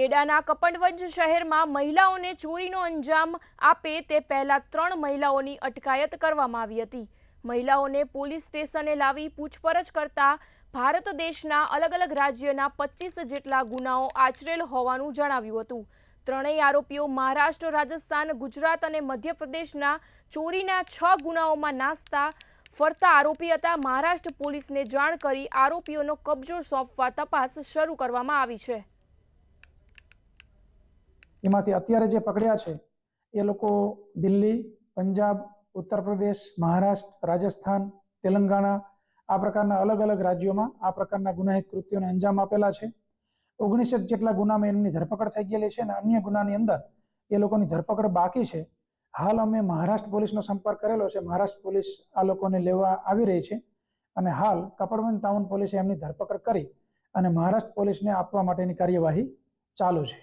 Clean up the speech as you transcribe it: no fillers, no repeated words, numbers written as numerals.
ખેડાના કપડવંજ શહેરમાં મહિલાઓને ચોરીનો અંજામ આપે તે પહેલા 3 મહિલાઓની અટકાયત કરવામાં આવી હતી। મહિલાઓને પોલીસ સ્ટેશને લાવી પૂછપરછ કરતા ભારત દેશના અલગ અલગ રાજ્યના 25 જેટલા ગુનાઓ આચરેલ હોવાનું જણાવ્યું હતું। ત્રણેય આરોપીઓ મહારાષ્ટ્ર, રાજસ્થાન, ગુજરાત અને મધ્યપ્રદેશના ચોરીના 6 ગુનાઓમાં નાસતા ફરતા આરોપી હતા। મહારાષ્ટ્ર પોલીસને જાણ કરી આરોપીઓનો કબજો સોંપવા તપાસ શરૂ કરવામાં આવી છે। એમાંથી અત્યારે જે પકડ્યા છે એ લોકો દિલ્હી, પંજાબ, ઉત્તર પ્રદેશ, મહારાષ્ટ્ર, રાજસ્થાન, તેલંગાણા આ પ્રકારના અલગ અલગ રાજ્યોમાં આ પ્રકારના ગુનાહિત કૃત્યોને અંજામ આપેલા છે। 19 જેટલા ગુનામાં એમની ધરપકડ થઈ ગયેલી છે અને અન્ય ગુનાની અંદર એ લોકોની ધરપકડ બાકી છે। હાલ અમે મહારાષ્ટ્ર પોલીસનો સંપર્ક કરેલો છે। મહારાષ્ટ્ર પોલીસ આ લોકોને લેવા આવી રહી છે અને હાલ કપડવંજ ટાઉન પોલીસે એમની ધરપકડ કરી અને મહારાષ્ટ્ર પોલીસને આપવા માટેની કાર્યવાહી ચાલુ છે।